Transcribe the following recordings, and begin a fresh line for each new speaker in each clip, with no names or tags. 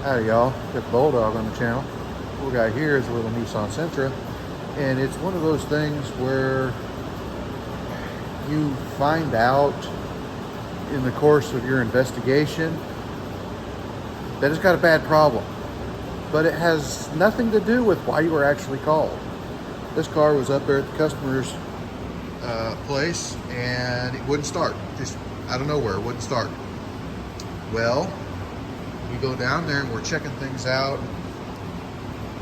Howdy y'all, got the Bulldog on the channel. What we got here is a little Nissan Sentra, and it's one of those things where you find out in the course of your investigation that it's got a bad problem, but it has nothing to do with why you were actually called. This car was up there at the customer's place and it wouldn't start, just out of nowhere, it wouldn't start. Well, we go down there and we're checking things out.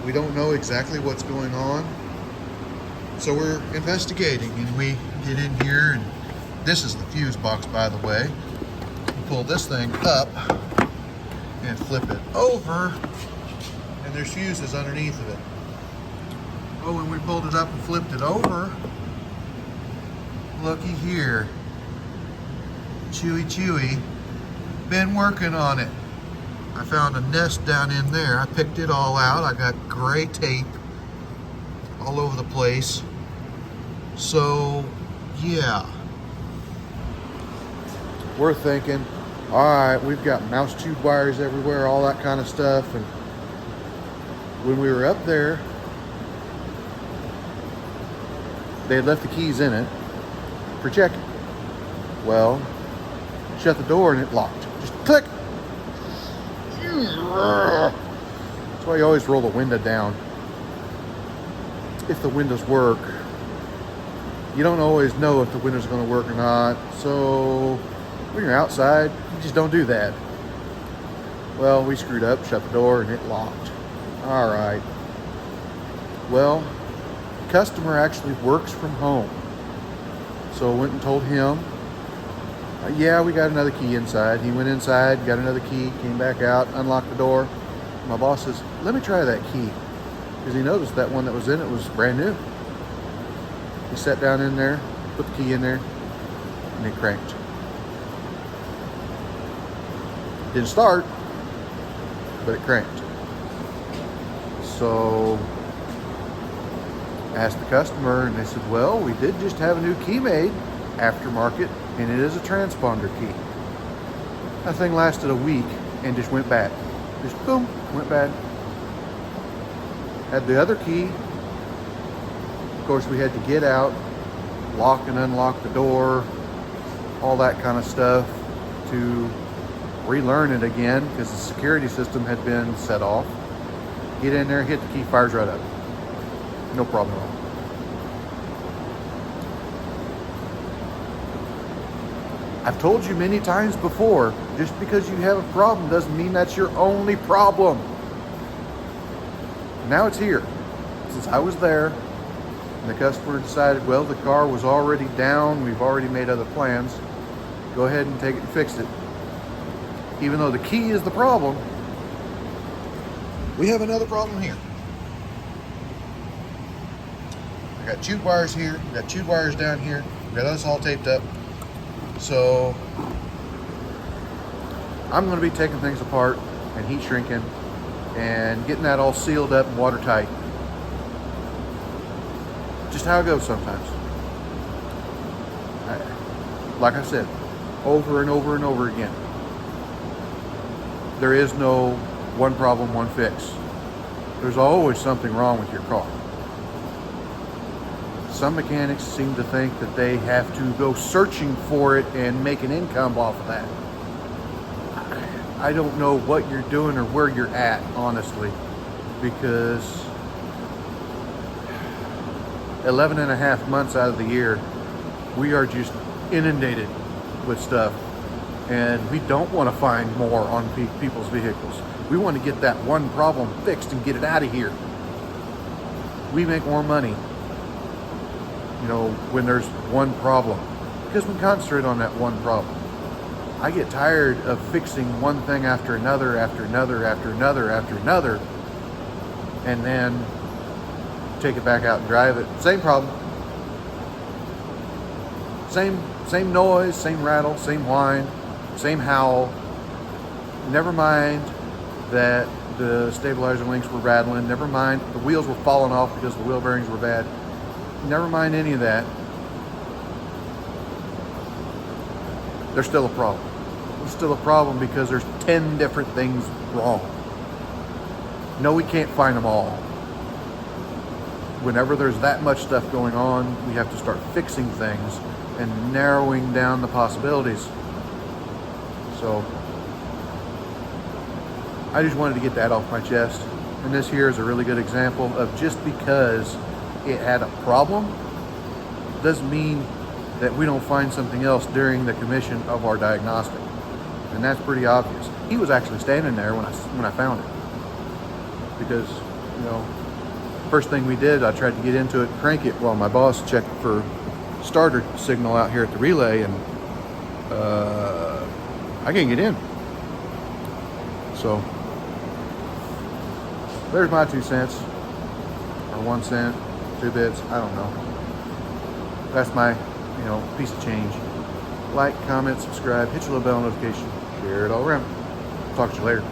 We don't know exactly what's going on, so we're investigating, and we get in here, and this is the fuse box, by the way. You pull this thing up and flip it over, and there's fuses underneath of it. Oh, when we pulled it up and flipped it over, looky here, chewy, been working on it. I found a nest down in there. I picked it all out. I got gray tape all over the place. So, yeah. We're thinking, all right, we've got mouse tube wires everywhere, all that kind of stuff. And when we were up there, they had left the keys in it for checking. Well, shut the door and it locked. Just click. That's why you always roll the window down. If the windows work, you don't always know if the window's going to work or not. So when you're outside, you just don't do that. Well, we screwed up, shut the door, and it locked. All right. Well, the customer actually works from home. So I went and told him, yeah, we got another key inside. He went inside, got another key, came back out, unlocked the door. My boss says, let me try that key. Because he noticed that one that was in it was brand new. He sat down in there, put the key in there, and it cranked. Didn't start, but it cranked. So I asked the customer, and they said, well, we did just have a new key made, aftermarket, and it is a transponder key. That thing lasted a week and just went bad. Just boom, went bad. Had the other key. Of course, we had to get out, lock and unlock the door, all that kind of stuff to relearn it again because the security system had been set off. Get in there, hit the key, fires right up. No problem at all. I've told you many times before, just because you have a problem doesn't mean that's your only problem. Now it's here. Since I was there, and the customer decided, well, the car was already down, we've already made other plans, go ahead and take it and fix it. Even though the key is the problem, we have another problem here. I got tube wires here, got tube wires down here, got us all taped up. So I'm going to be taking things apart and heat shrinking and getting that all sealed up and watertight. Just how it goes sometimes. Like I said, over and over and over again. There is no one problem, one fix. There's always something wrong with your car. Some mechanics seem to think that they have to go searching for it and make an income off of that. I don't know what you're doing or where you're at, honestly, because 11 and a half months out of the year, we are just inundated with stuff, and we don't want to find more on people's vehicles. We want to get that one problem fixed and get it out of here. We make more money, you know, when there's one problem, because we concentrate on that one problem. I get tired of fixing one thing after another, after another, after another, after another, and then take it back out and drive it. Same problem. Same noise, same rattle, same whine, same howl. Never mind that the stabilizer links were rattling. Never mind the wheels were falling off because the wheel bearings were bad. Never mind any of that. There's still a problem. There's still a problem because there's 10 different things wrong. No, we can't find them all. Whenever there's that much stuff going on, we have to start fixing things and narrowing down the possibilities. So I just wanted to get that off my chest. And this here is a really good example of, just because it had a problem doesn't mean that we don't find something else during the commission of our diagnostic. And that's pretty obvious. He was actually standing there when I found it. Because, you know, first thing we did, I tried to get into it, crank it while my boss checked for starter signal out here at the relay, and I can't get in. So there's my 2 cents, or 1 cent, 2 bits, I don't know. That's my, you know, piece of change. Like, comment, subscribe, hit your little bell notification, share it all around. Talk to you later.